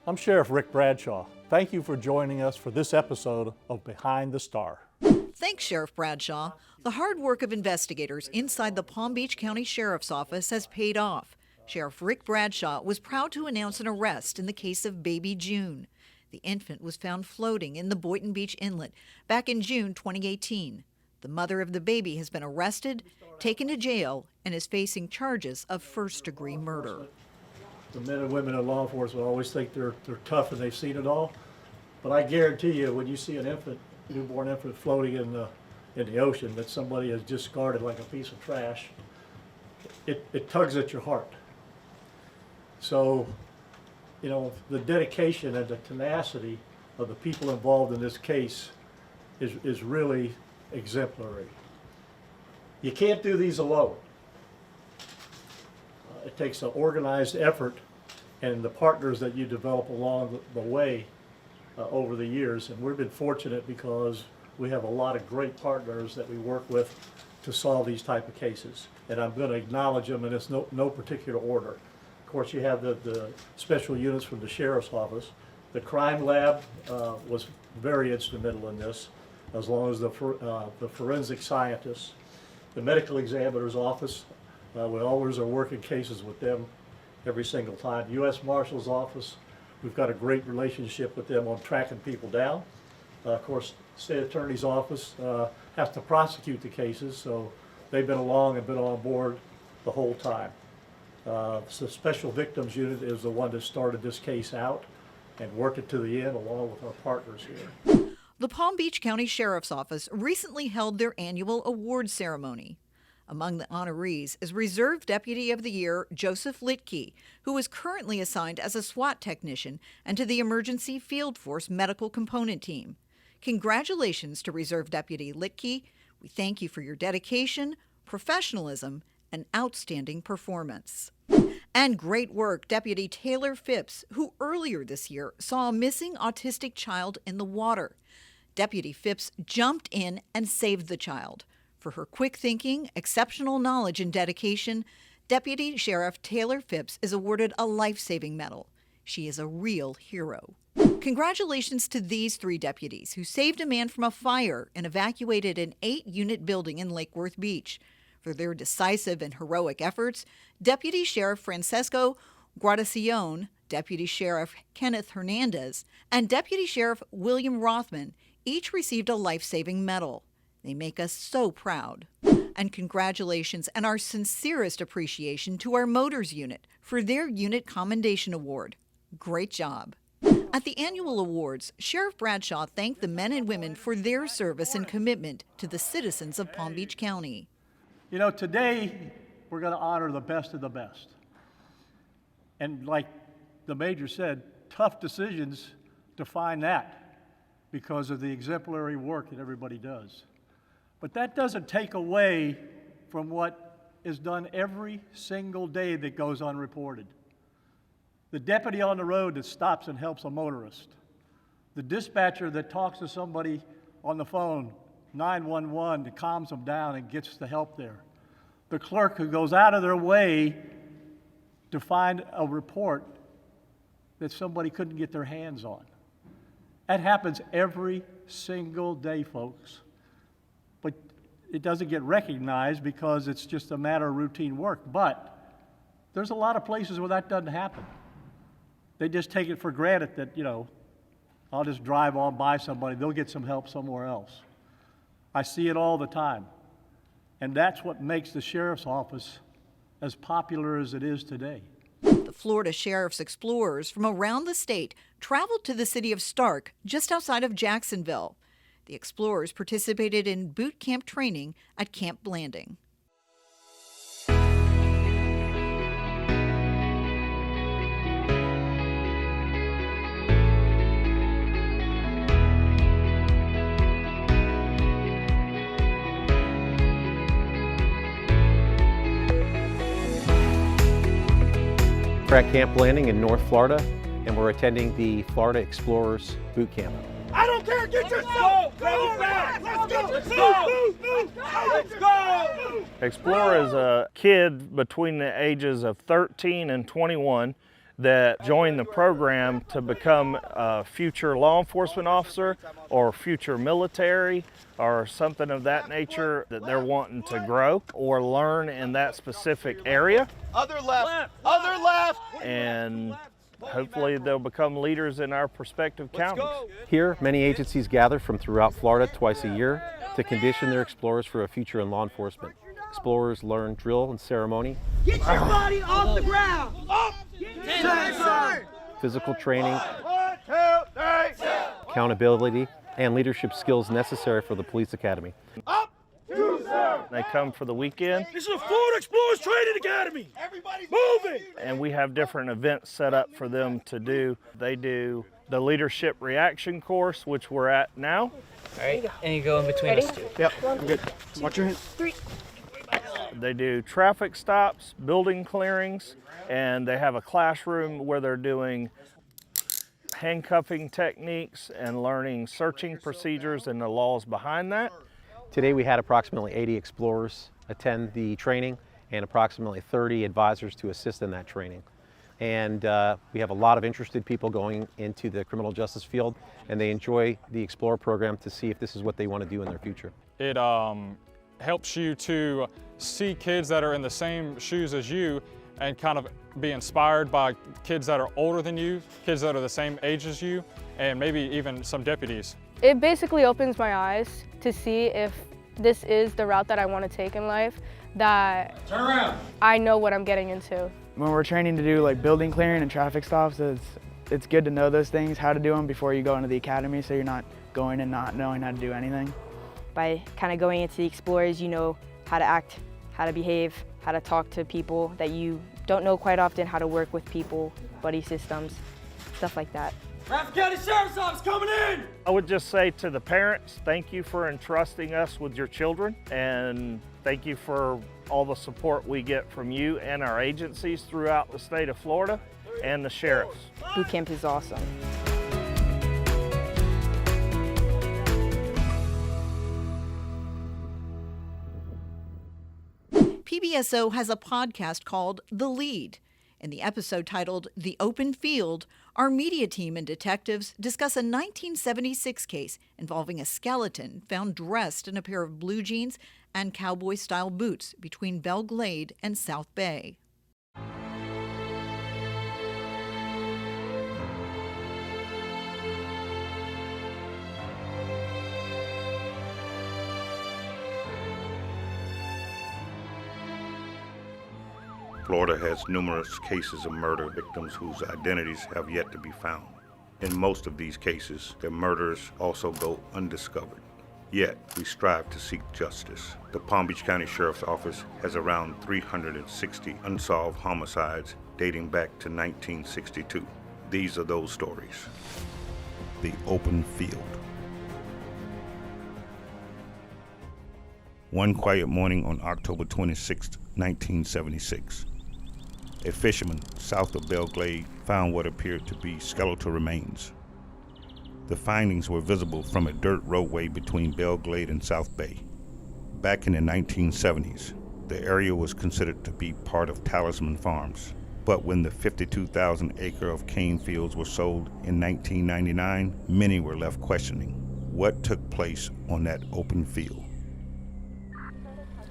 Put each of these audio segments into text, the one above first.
I'm Sheriff Rick Bradshaw. Thank you for joining us for this episode of Behind the Star. Thanks, Sheriff Bradshaw. The hard work of investigators inside the Palm Beach County Sheriff's Office has paid off. Sheriff Rick Bradshaw was proud to announce an arrest in the case of baby June. The infant was found floating in the Boynton Beach Inlet back in June 2018. The mother of the baby has been arrested, taken to jail, and is facing charges of first-degree murder. The men and women in law enforcement always think they're tough and they've seen it all. But I guarantee you, when you see an infant, newborn infant floating in the ocean that somebody has discarded like a piece of trash, it tugs at your heart. So, you know, the dedication and the tenacity of the people involved in this case is really exemplary. You can't do these alone. It takes an organized effort and the partners that you develop along the way over the years. And we've been fortunate because we have a lot of great partners that we work with to solve these type of cases. And I'm going to acknowledge them in this no particular order. Of course, you have the special units from the Sheriff's Office. The crime lab was very instrumental in this, as long as the forensic scientists. The medical examiner's office, we always are working cases with them every single time. U.S. Marshal's office, we've got a great relationship with them on tracking people down. Of course, State Attorney's office has to prosecute the cases, so they've been along and been on board the whole time. So Special Victims Unit is the one that started this case out and worked it to the end along with our partners here. The Palm Beach County Sheriff's Office recently held their annual awards ceremony. Among the honorees is Reserve Deputy of the Year Joseph Litke, who is currently assigned as a SWAT technician and to the Emergency Field Force Medical Component Team. Congratulations to Reserve Deputy Litke. We thank you for your dedication, professionalism, and outstanding performance. And great work, Deputy Taylor Phipps, who earlier this year saw a missing autistic child in the water. Deputy Phipps jumped in and saved the child. For her quick thinking, exceptional knowledge, and dedication, Deputy Sheriff Taylor Phipps is awarded a life-saving medal. She is a real hero. Congratulations to these 3 deputies who saved a man from a fire and evacuated an 8-unit building in Lake Worth Beach. For their decisive and heroic efforts, Deputy Sheriff Francesco Guardacione, Deputy Sheriff Kenneth Hernandez, and Deputy Sheriff William Rothman each received a life-saving medal. They make us so proud. And congratulations and our sincerest appreciation to our Motors Unit for their Unit Commendation Award. Great job. At the annual awards, Sheriff Bradshaw thanked the men and women for their service and commitment to the citizens of Palm Beach County. You know, today we're going to honor the best of the best. And like the Major said, tough decisions to find that because of the exemplary work that everybody does. But that doesn't take away from what is done every single day that goes unreported. The deputy on the road that stops and helps a motorist. The dispatcher that talks to somebody on the phone, 911, that calms them down and gets the help there. The clerk who goes out of their way to find a report that somebody couldn't get their hands on. That happens every single day, folks. But it doesn't get recognized because it's just a matter of routine work. But there's a lot of places where that doesn't happen. They just take it for granted that, you know, I'll just drive on by somebody, they'll get some help somewhere else. I see it all the time. And that's what makes the Sheriff's Office as popular as it is today. The Florida Sheriff's Explorers from around the state traveled to the city of Stark, just outside of Jacksonville. The Explorers participated in boot camp training at Camp Blanding. We're at Camp Blanding in North Florida, and we're attending the Florida Explorers Boot Camp. I don't care, get yourself! Go! Let's go! Let's go! Let's go! Explorer is a kid between the ages of 13 and 21 that join the program to become a future law enforcement officer or future military or something of that nature that they're wanting to grow or learn in that specific area. Other left, other left. And hopefully they'll become leaders in our prospective counties. Here, many agencies gather from throughout Florida twice a year to condition their explorers for a future in law enforcement. Explorers learn drill and ceremony, Get your body off the ground. Up. physical training, 1, 2, 3. accountability, and leadership skills necessary for the police academy. Up. 2, sir. They come for the weekend, This is a Florida Explorers Training Academy. Everybody's moving. and we have different events set up for them to do. They do the leadership reaction course, which we're at now. All right, and you go in between us two. Yep, I'm good. Watch your hands. They do traffic stops, building clearings, and they have a classroom where they're doing handcuffing techniques and learning searching procedures and the laws behind that. Today we had approximately 80 explorers attend the training and approximately 30 advisors to assist in that training. And we have a lot of interested people going into the criminal justice field, and they enjoy the Explorer program to see if this is what they want to do in their future. It helps you to see kids that are in the same shoes as you and kind of be inspired by kids that are older than you, kids that are the same age as you, and maybe even some deputies. It basically opens my eyes to see if this is the route that I want to take in life, that I know what I'm getting into. When we're training to do like building clearing and traffic stops, it's good to know those things, how to do them before you go into the academy, so you're not going and not knowing how to do anything. By kind of going into the Explorers, you know how to act, how to behave, how to talk to people that you don't know quite often, how to work with people, buddy systems, stuff like that. Rapid County Sheriff's Office coming in. I would just say to the parents, thank you for entrusting us with your children, and thank you for all the support we get from you and our agencies throughout the state of Florida and the sheriffs. Boot camp is awesome. PBSO has a podcast called The Lead. In the episode titled The Open Field, our media team and detectives discuss a 1976 case involving a skeleton found dressed in a pair of blue jeans and cowboy-style boots between Belle Glade and South Bay. Florida has numerous cases of murder victims whose identities have yet to be found. In most of these cases, the murderers also go undiscovered. Yet, we strive to seek justice. The Palm Beach County Sheriff's Office has around 360 unsolved homicides dating back to 1962. These are those stories. The Open Field. One quiet morning on October 26, 1976. A fisherman south of Belle Glade found what appeared to be skeletal remains. The findings were visible from a dirt roadway between Belle Glade and South Bay. Back in the 1970s, the area was considered to be part of Talisman Farms. But when the 52,000 acre of cane fields were sold in 1999, many were left questioning what took place on that open field.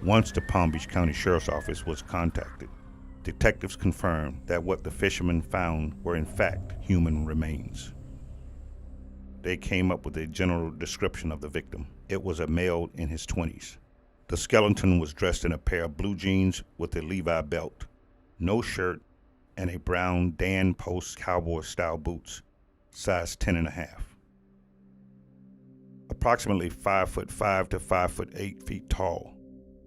Once the Palm Beach County Sheriff's Office was contacted, detectives confirmed that what the fishermen found were in fact human remains. They came up with a general description of the victim. It was a male in his 20s. The skeleton was dressed in a pair of blue jeans with a Levi belt, no shirt, and a brown Dan Post cowboy-style boots, size 10.5. Approximately 5'5" to 5'8" feet tall.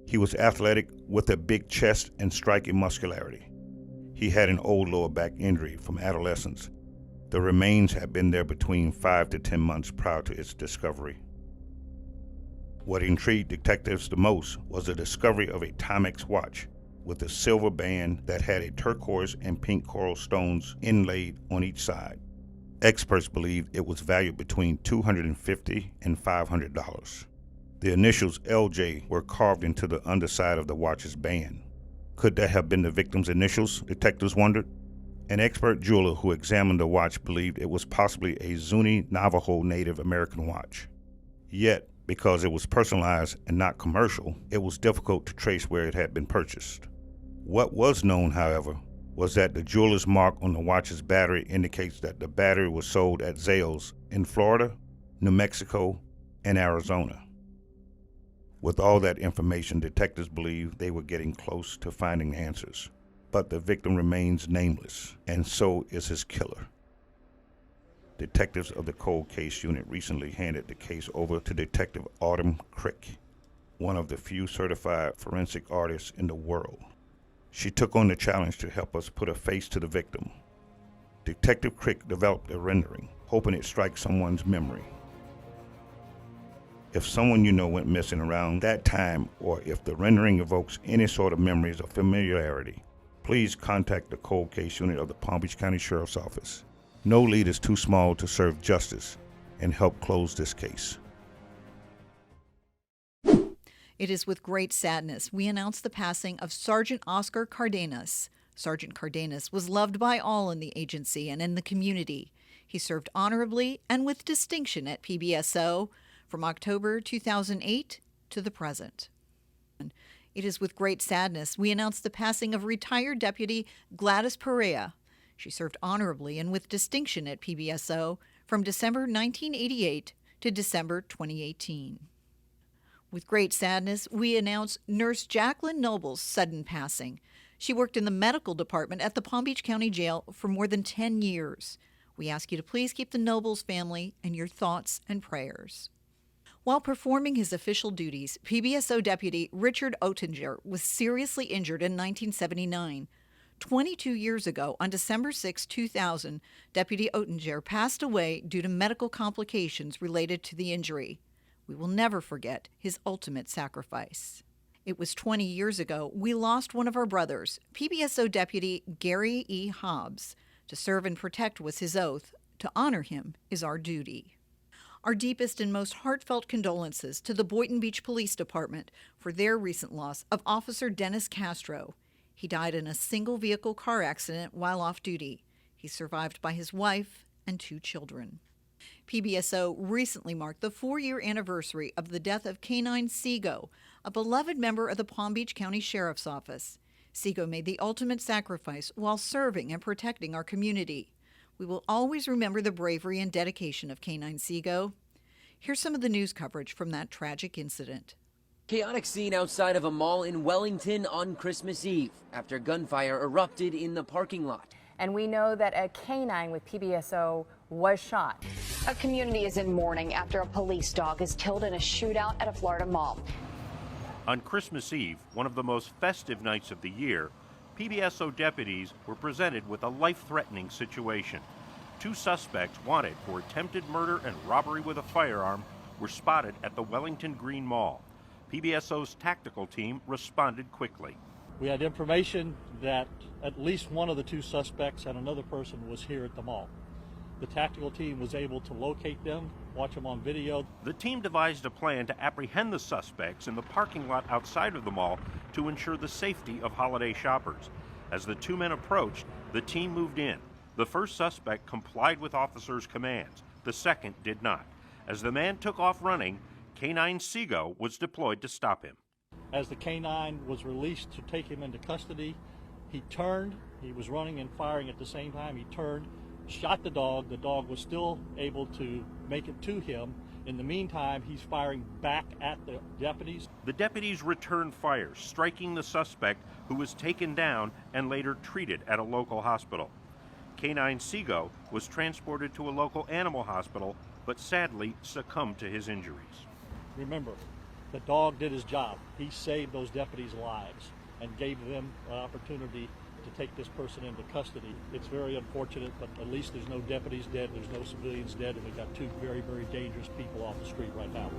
He was athletic with a big chest and striking muscularity. He had an old lower back injury from adolescence. The remains had been there between 5 to 10 months prior to its discovery. What intrigued detectives the most was the discovery of a Timex watch with a silver band that had a turquoise and pink coral stones inlaid on each side. Experts believed it was valued between $250 and $500. The initials LJ were carved into the underside of the watch's band. Could that have been the victim's initials, detectives wondered? An expert jeweler who examined the watch believed it was possibly a Zuni Navajo Native American watch. Yet, because it was personalized and not commercial, it was difficult to trace where it had been purchased. What was known, however, was that the jeweler's mark on the watch's battery indicates that the battery was sold at Zales in Florida, New Mexico, and Arizona. With all that information, detectives believed they were getting close to finding answers. But the victim remains nameless, and so is his killer. Detectives of the Cold Case Unit recently handed the case over to Detective Autumn Crick, one of the few certified forensic artists in the world. She took on the challenge to help us put a face to the victim. Detective Crick developed a rendering, hoping it strikes someone's memory. If someone you know went missing around that time, or if the rendering evokes any sort of memories or familiarity, please contact the Cold Case Unit of the Palm Beach County Sheriff's Office. No lead is too small to serve justice and help close this case. It is with great sadness we announce the passing of Sergeant Oscar Cardenas. Sergeant Cardenas was loved by all in the agency and in the community. He served honorably and with distinction at PBSO from October 2008 to the present. It is with great sadness we announce the passing of retired Deputy Gladys Perea. She served honorably and with distinction at PBSO from December 1988 to December 2018. With great sadness, we announce Nurse Jacqueline Noble's sudden passing. She worked in the medical department at the Palm Beach County Jail for more than 10 years. We ask you to please keep the Nobles family in your thoughts and prayers. While performing his official duties, PBSO Deputy Richard Oettinger was seriously injured in 1979. 22 years ago, on December 6, 2000, Deputy Oettinger passed away due to medical complications related to the injury. We will never forget his ultimate sacrifice. It was 20 years ago we lost one of our brothers, PBSO Deputy Gary E. Hobbs. To serve and protect was his oath. To honor him is our duty. Our deepest and most heartfelt condolences to the Boynton Beach Police Department for their recent loss of Officer Dennis Castro. He died in a single-vehicle car accident while off duty. He's survived by his wife and 2 children. PBSO recently marked the 4-year anniversary of the death of K-9 Seago, a beloved member of the Palm Beach County Sheriff's Office. Seago made the ultimate sacrifice while serving and protecting our community. We will always remember the bravery and dedication of K-9 Seago. Here's some of the news coverage from that tragic incident. Chaotic scene outside of a mall in Wellington on Christmas Eve after gunfire erupted in the parking lot. And we know that a K-9 with PBSO was shot. A community is in mourning after a police dog is killed in a shootout at a Florida mall. On Christmas Eve, one of the most festive nights of the year, PBSO deputies were presented with a life-threatening situation. 2 suspects wanted for attempted murder and robbery with a firearm were spotted at the Wellington Green Mall. PBSO's tactical team responded quickly. We had information that at least one of the 2 suspects and another person was here at the mall. The tactical team was able to locate them, watch them on video. The team devised a plan to apprehend the suspects in the parking lot outside of the mall to ensure the safety of holiday shoppers. As the 2 men approached, the team moved in. The first suspect complied with officers' commands. The second did not. As the man took off running, K-9 Seago was deployed to stop him. As the K-9 was released to take him into custody, he turned. He was running and firing at the same time. He turned, shot the dog. The dog was still able to make it to him. In the meantime, he's firing back at the deputies. The deputies returned fire, striking the suspect, who was taken down and later treated at a local hospital. K-9 Seago was transported to a local animal hospital, but sadly succumbed to his injuries. Remember, the dog did his job. He saved those deputies' lives and gave them an opportunity to take this person into custody. It's very unfortunate, but at least there's no deputies dead, there's no civilians dead, and we've got 2 very, very dangerous people off the street right now.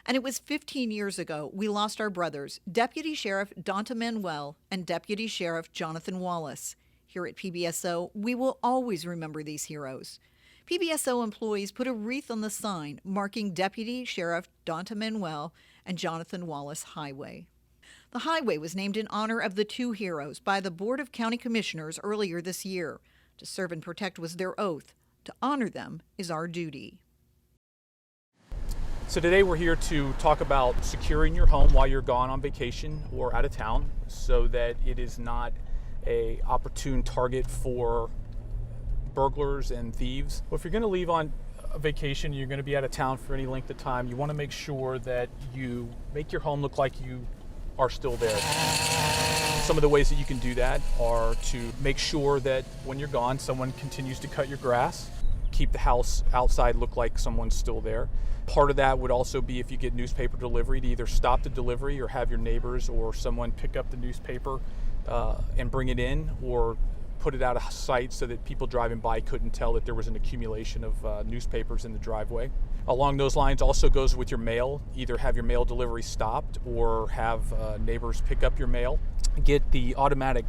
And it was 15 years ago we lost our brothers, Deputy Sheriff Donta Manuel and Deputy Sheriff Jonathan Wallace. Here at PBSO, we will always remember these heroes. PBSO employees put a wreath on the sign marking Deputy Sheriff Donta Manuel and Jonathan Wallace Highway. The highway was named in honor of the two heroes by the Board of County Commissioners earlier this year. To serve and protect was their oath. To honor them is our duty. So today we're here to talk about securing your home while you're gone on vacation or out of town so that it is not an opportune target for burglars and thieves. Well, if you're going to leave on a vacation, you're going to be out of town for any length of time, you want to make sure that you make your home look like you are still there. Some of the ways that you can do that are to make sure that when you're gone, someone continues to cut your grass, keep the house outside look like someone's still there. Part of that would also be if you get newspaper delivery to either stop the delivery or have your neighbors or someone pick up the newspaper and bring it in, or put it out of sight so that people driving by couldn't tell that there was an accumulation of newspapers in the driveway. Along those lines also goes with your mail. Either have your mail delivery stopped or have neighbors pick up your mail. Get the automatic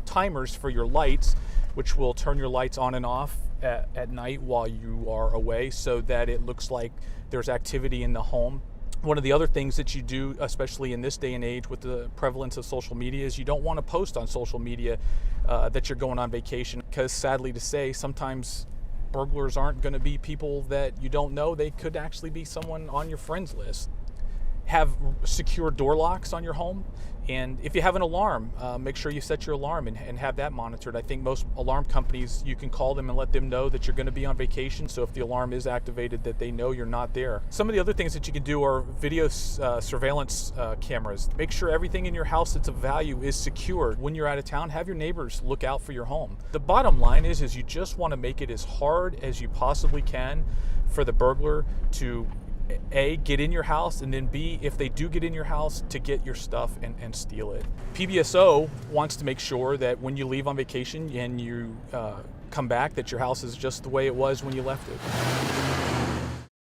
timers for your lights, which will turn your lights on and off at night while you are away so that it looks like there's activity in the home. One of the other things that you do, especially in this day and age with the prevalence of social media, is you don't want to post on social media that you're going on vacation, because sadly to say, sometimes burglars aren't going to be people that you don't know. They could actually be someone on your friends list. Have secure door locks on your home, and if you have an alarm, make sure you set your alarm and have that monitored. I think most alarm companies, you can call them and let them know that you're going to be on vacation, so if the alarm is activated, that they know you're not there. Some of the other things that you can do are video surveillance cameras. Make sure everything in your house that's of value is secured. When you're out of town, have your neighbors look out for your home. The bottom line is you just want to make it as hard as you possibly can for the burglar to A, get in your house, and then B, if they do get in your house, to get your stuff and steal it. PBSO wants to make sure that when you leave on vacation and you come back, that your house is just the way it was when you left it.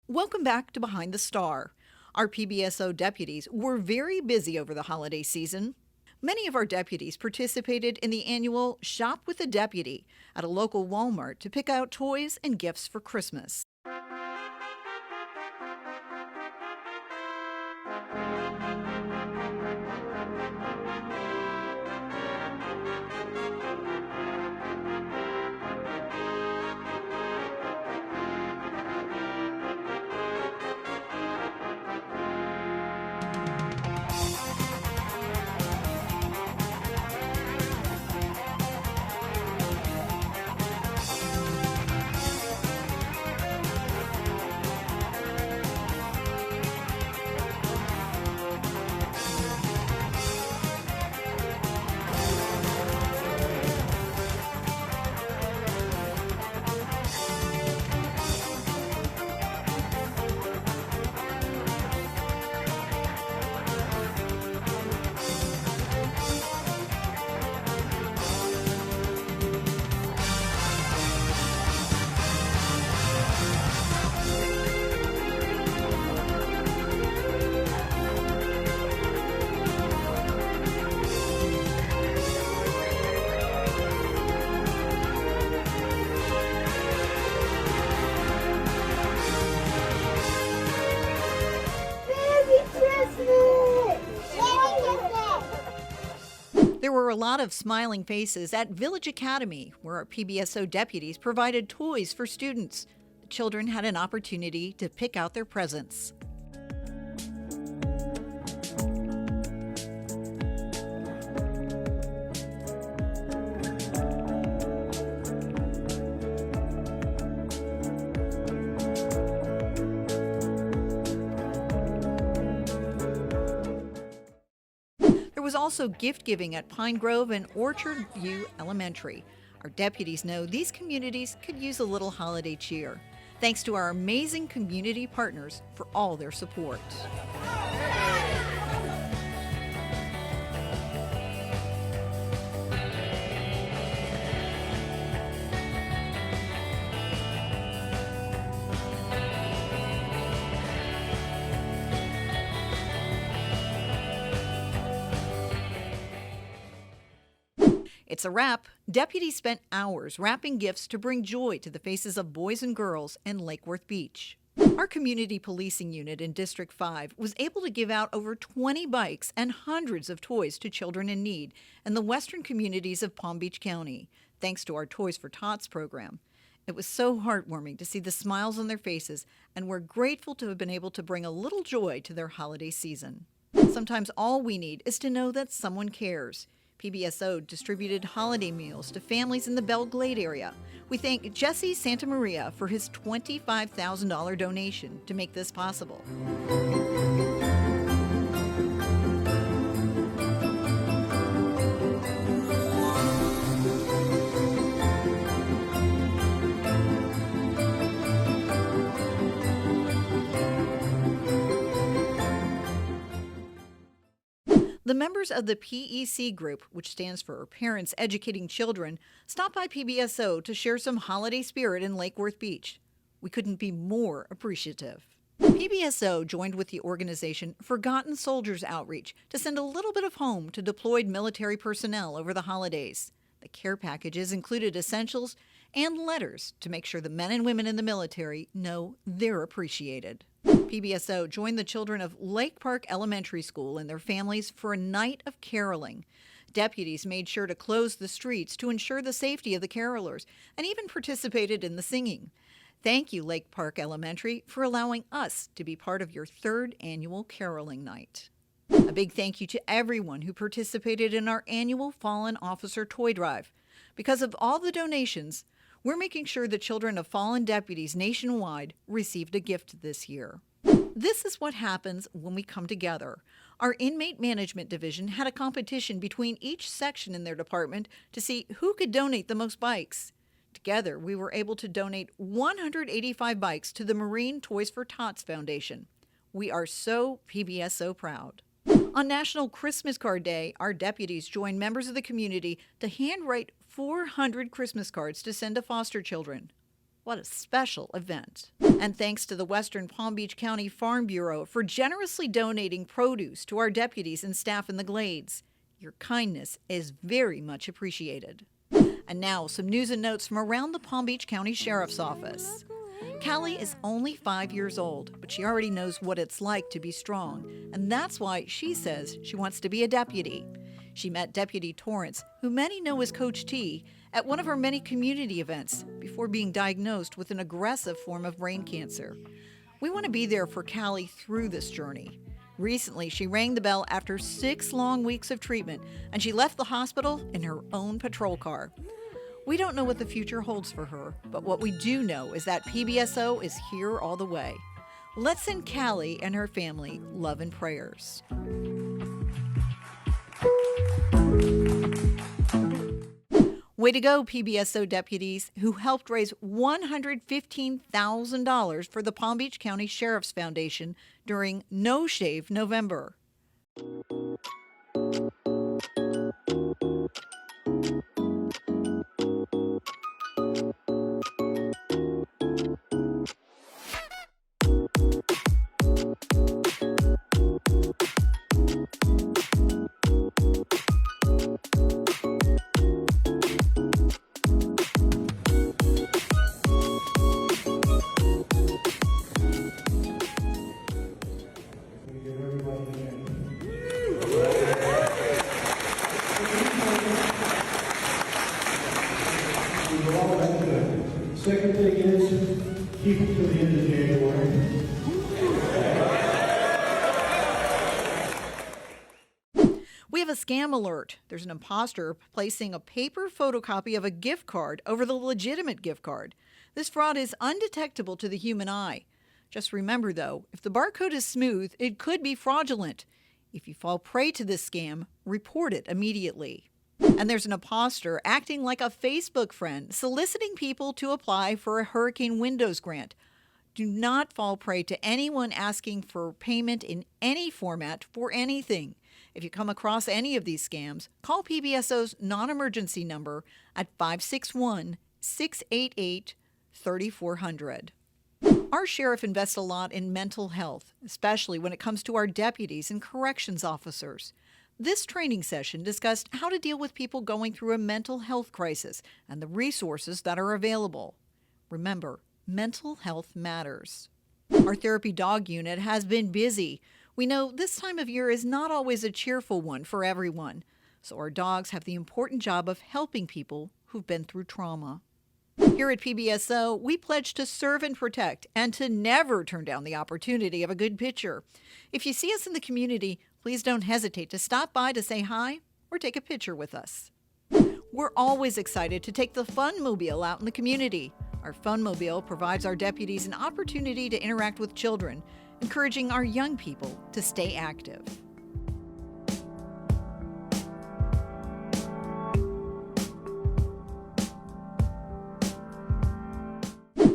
Welcome back to Behind the Star. Our PBSO deputies were very busy over the holiday season. Many of our deputies participated in the annual Shop with a Deputy at a local Walmart to pick out toys and gifts for Christmas. There were a lot of smiling faces at Village Academy, where our PBSO deputies provided toys for students. The children had an opportunity to pick out their presents. There was also gift giving at Pine Grove and Orchard View Elementary. Our deputies know these communities could use a little holiday cheer. Thanks to our amazing community partners for all their support. It's a wrap. Deputies spent hours wrapping gifts to bring joy to the faces of boys and girls in Lake Worth Beach. Our community policing unit in District 5 was able to give out over 20 bikes and hundreds of toys to children in need in the western communities of Palm Beach County, thanks to our Toys for Tots program. It was so heartwarming to see the smiles on their faces, and we're grateful to have been able to bring a little joy to their holiday season. Sometimes all we need is to know that someone cares. PBSO distributed holiday meals to families in the Belle Glade area. We thank Jesse Santa Maria for his $25,000 donation to make this possible. The members of the PEC group, which stands for Parents Educating Children, stopped by PBSO to share some holiday spirit in Lake Worth Beach. We couldn't be more appreciative. PBSO joined with the organization Forgotten Soldiers Outreach to send a little bit of home to deployed military personnel over the holidays. The care packages included essentials and letters to make sure the men and women in the military know they're appreciated. PBSO joined the children of Lake Park Elementary School and their families for a night of caroling. Deputies made sure to close the streets to ensure the safety of the carolers and even participated in the singing. Thank you, Lake Park Elementary, for allowing us to be part of your third annual caroling night. A big thank you to everyone who participated in our annual Fallen Officer Toy Drive. Because of all the donations, we're making sure the children of fallen deputies nationwide received a gift this year. This is what happens when we come together. Our Inmate Management Division had a competition between each section in their department to see who could donate the most bikes. Together, we were able to donate 185 bikes to the Marine Toys for Tots Foundation. We are so PBSO proud. On National Christmas Card Day, our deputies joined members of the community to handwrite 400 Christmas cards to send to foster children. What a special event. And thanks to the Western Palm Beach County Farm Bureau for generously donating produce to our deputies and staff in the Glades. Your kindness is very much appreciated. And now, some news and notes from around the Palm Beach County Sheriff's Office. Callie is only 5 years old, but she already knows what it's like to be strong, and that's why she says she wants to be a deputy. She met Deputy Torrance, who many know as Coach T, at one of her many community events before being diagnosed with an aggressive form of brain cancer. We want to be there for Callie through this journey. Recently, she rang the bell after 6 long weeks of treatment, and she left the hospital in her own patrol car. We don't know what the future holds for her, but what we do know is that PBSO is here all the way. Let's send Callie and her family love and prayers. Way to go, PBSO deputies who helped raise $115,000 for the Palm Beach County Sheriff's Foundation during No Shave November. Second thing is, keep it to the end of January. We have a scam alert. There's an imposter placing a paper photocopy of a gift card over the legitimate gift card. This fraud is undetectable to the human eye. Just remember, though, if the barcode is smooth, it could be fraudulent. If you fall prey to this scam, report it immediately. And there's an imposter acting like a Facebook friend, soliciting people to apply for a Hurricane Windows grant. Do not fall prey to anyone asking for payment in any format for anything. If you come across any of these scams, call PBSO's non-emergency number at 561-688-3400. Our sheriff invests a lot in mental health, especially when it comes to our deputies and corrections officers. This training session discussed how to deal with people going through a mental health crisis and the resources that are available. Remember, mental health matters. Our therapy dog unit has been busy. We know this time of year is not always a cheerful one for everyone, so our dogs have the important job of helping people who've been through trauma. Here at PBSO, we pledge to serve and protect and to never turn down the opportunity of a good picture. If you see us in the community, please don't hesitate to stop by to say hi or take a picture with us. We're always excited to take the Funmobile out in the community. Our Funmobile provides our deputies an opportunity to interact with children, encouraging our young people to stay active.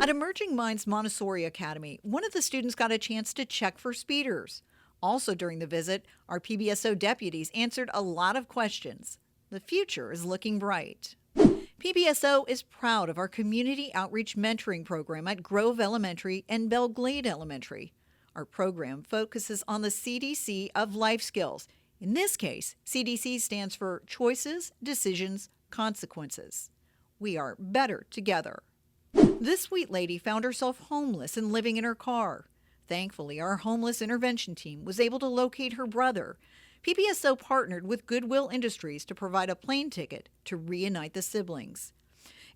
At Emerging Minds Montessori Academy, one of the students got a chance to check for speeders. Also during the visit, our PBSO deputies answered a lot of questions. The future is looking bright. PBSO is proud of our community outreach mentoring program at Grove Elementary and Belle Glade Elementary. Our program focuses on the CDC of life skills. In this case, CDC stands for Choices, Decisions, Consequences. We are better together. This sweet lady found herself homeless and living in her car. Thankfully, our homeless intervention team was able to locate her brother. PBSO partnered with Goodwill Industries to provide a plane ticket to reunite the siblings.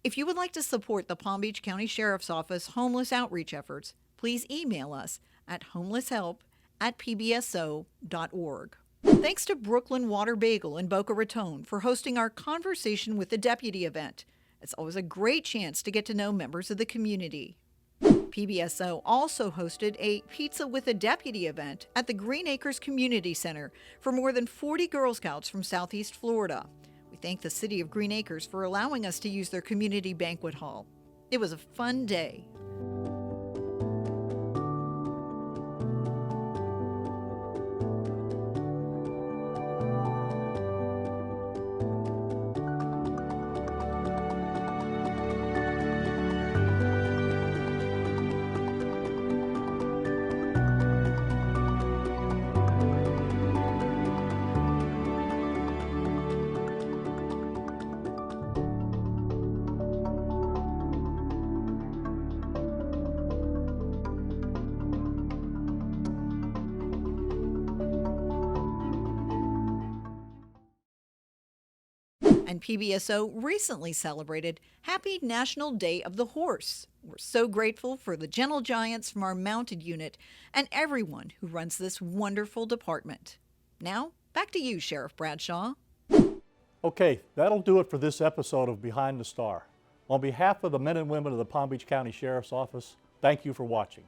If you would like to support the Palm Beach County Sheriff's Office homeless outreach efforts, please email us at homelesshelp@pbso.org. Thanks to Brooklyn Water Bagel in Boca Raton for hosting our Conversation with the Deputy event. It's always a great chance to get to know members of the community. PBSO also hosted a Pizza with a Deputy event at the Green Acres Community Center for more than 40 Girl Scouts from Southeast Florida. We thank the City of Green Acres for allowing us to use their community banquet hall. It was a fun day. And PBSO recently celebrated Happy National Day of the Horse. We're so grateful for the gentle giants from our mounted unit and everyone who runs this wonderful department. Now, back to you, Sheriff Bradshaw. Okay, that'll do it for this episode of Behind the Star. On behalf of the men and women of the Palm Beach County Sheriff's Office, thank you for watching.